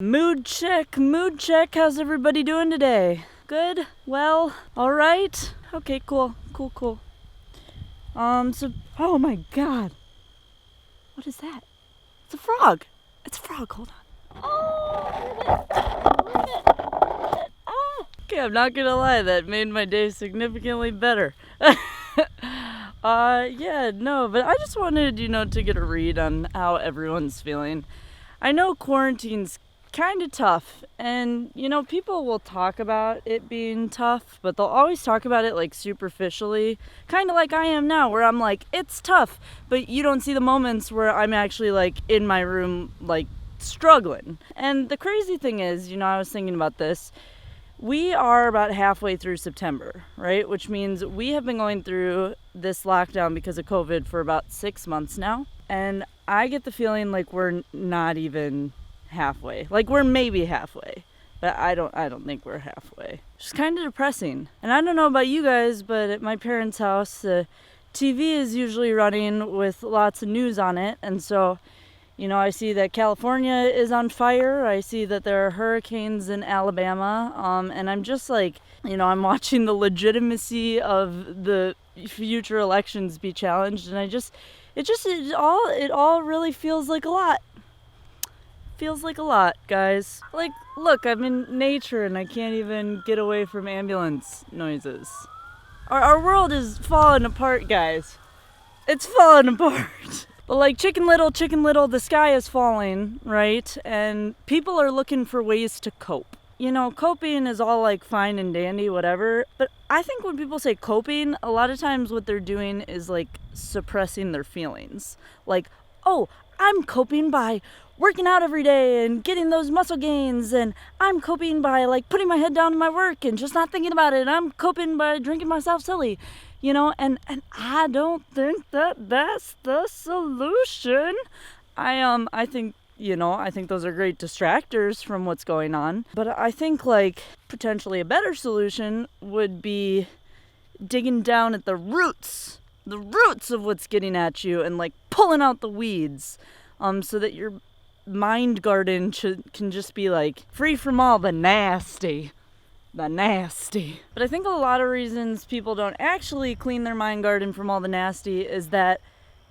Mood check. How's everybody doing today? Good? Well? Alright? Okay, cool. Oh my god. What is that? It's a frog. Hold on. Oh, look at it. Ah. Okay, I'm not gonna lie, that made my day significantly better. But I just wanted, to get a read on how everyone's feeling. I know quarantine's kind of tough, and people will talk about it being tough, but they'll always talk about it like superficially, kind of like I am now, where I'm like, it's tough, but you don't see the moments where I'm actually like in my room like struggling. And the crazy thing is, I was thinking about this, we are about halfway through September, right? Which means we have been going through this lockdown because of COVID for about 6 months now. And I get the feeling like we're not even halfway. Like we're maybe halfway. But I don't think we're halfway. It's kind of depressing. And I don't know about you guys, but at my parents' house, the TV is usually running with lots of news on it. And so, I see that California is on fire. I see that there are hurricanes in Alabama. And I'm just like, I'm watching the legitimacy of the future elections be challenged. And it all really feels like a lot. Feels like a lot, guys. Like, look, I'm in nature and I can't even get away from ambulance noises. Our world is falling apart, guys. It's falling apart. But like Chicken Little, the sky is falling, right? And people are looking for ways to cope. Coping is all like fine and dandy, whatever. But I think when people say coping, a lot of times what they're doing is like suppressing their feelings. Like, oh, I'm coping by working out every day and getting those muscle gains, and I'm coping by like putting my head down to my work and just not thinking about it. I'm coping by drinking myself silly, and I don't think that's the solution. I think those are great distractors from what's going on, but I think like potentially a better solution would be digging down at the roots of what's getting at you and like pulling out the weeds, so that your mind garden can just be like free from all the nasty. But I think a lot of reasons people don't actually clean their mind garden from all the nasty is that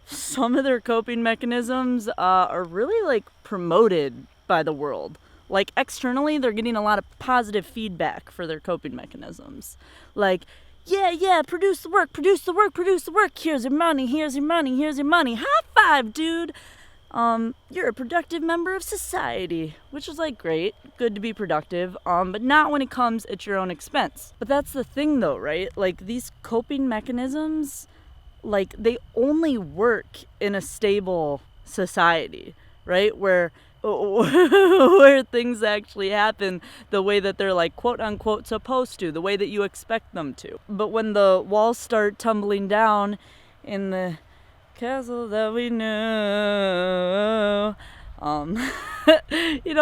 some of their coping mechanisms are really like promoted by the world. Like externally, they're getting a lot of positive feedback for their coping mechanisms. Like, yeah, produce the work. Here's your money. High five, dude. You're a productive member of society, which is like great, good to be productive, but not when it comes at your own expense. But that's the thing though, right? Like these coping mechanisms, like they only work in a stable society, right? Where things actually happen the way that they're like quote unquote supposed to, the way that you expect them to. But when the walls start tumbling down in the castle that we know, then you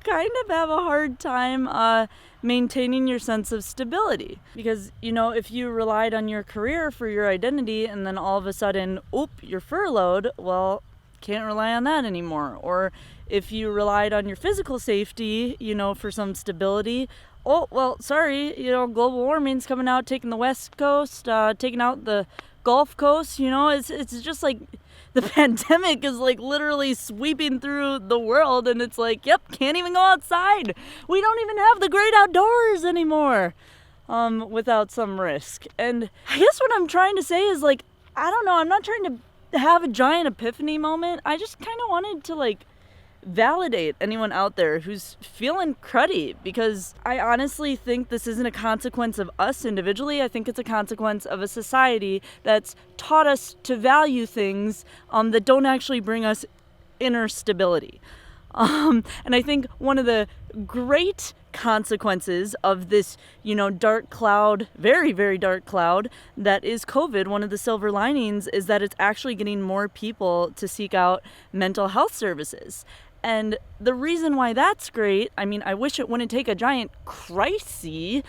kind of have a hard time maintaining your sense of stability. Because, if you relied on your career for your identity and then all of a sudden, you're furloughed, well, can't rely on that anymore. Or if you relied on your physical safety, for some stability, oh, well, sorry, global warming's coming out, taking the West Coast, taking out the Gulf Coast, it's just like the pandemic is like literally sweeping through the world, and it's like, yep, can't even go outside. We don't even have the great outdoors anymore, without some risk. And I guess what I'm trying to say is like, I don't know, I'm not trying to have a giant epiphany moment. I just kind of wanted to like validate anyone out there who's feeling cruddy, because I honestly think this isn't a consequence of us individually. I think it's a consequence of a society that's taught us to value things that don't actually bring us inner stability. And I think one of the great consequences of this, dark cloud, very, very dark cloud that is COVID, one of the silver linings is that it's actually getting more people to seek out mental health services. And the reason why that's great, I wish it wouldn't take a giant crisis,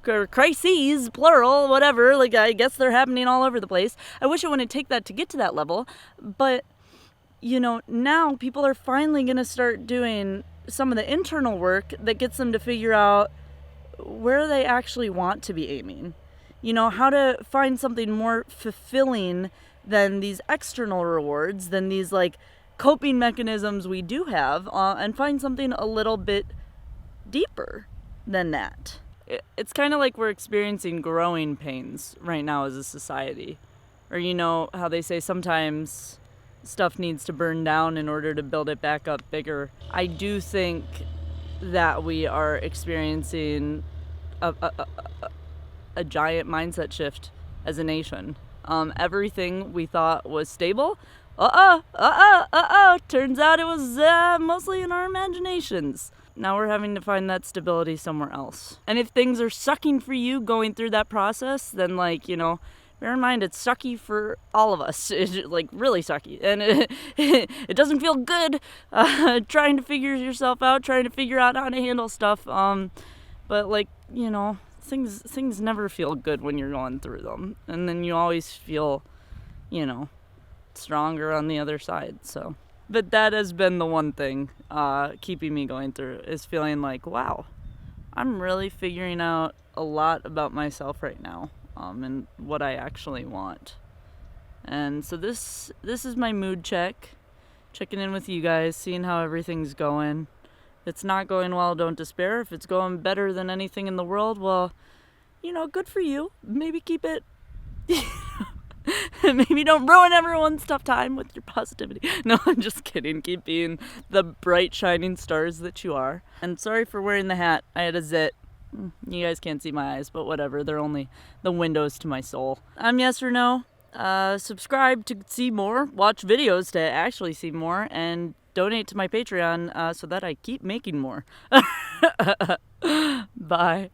or crises, plural, whatever, like I guess they're happening all over the place. I wish it wouldn't take that to get to that level, but now people are finally going to start doing some of the internal work that gets them to figure out where they actually want to be aiming. How to find something more fulfilling than these external rewards, than these like coping mechanisms we do have, and find something a little bit deeper than that. It's kind of like we're experiencing growing pains right now as a society. Or how they say sometimes stuff needs to burn down in order to build it back up bigger. I do think that we are experiencing a giant mindset shift as a nation. Everything we thought was stable, turns out it was mostly in our imaginations. Now we're having to find that stability somewhere else. And if things are sucking for you going through that process, then bear in mind it's sucky for all of us. It's really sucky. And it doesn't feel good trying to figure yourself out, trying to figure out how to handle stuff. But things never feel good when you're going through them. And then you always feel, stronger on the other side. So, but that has been the one thing keeping me going through, is feeling like, wow, I'm really figuring out a lot about myself right now, and what I actually want. And so this is my mood check, checking in with you guys, seeing how everything's going. If it's not going well, don't despair. If it's going better than anything in the world, well, good for you. Maybe keep it maybe don't ruin everyone's tough time with your positivity. No, I'm just kidding. Keep being the bright, shining stars that you are. And sorry for wearing the hat. I had a zit. You guys can't see my eyes, but whatever. They're only the windows to my soul. I'm Yes or No. Subscribe to see more. Watch videos to actually see more. And donate to my Patreon so that I keep making more. Bye.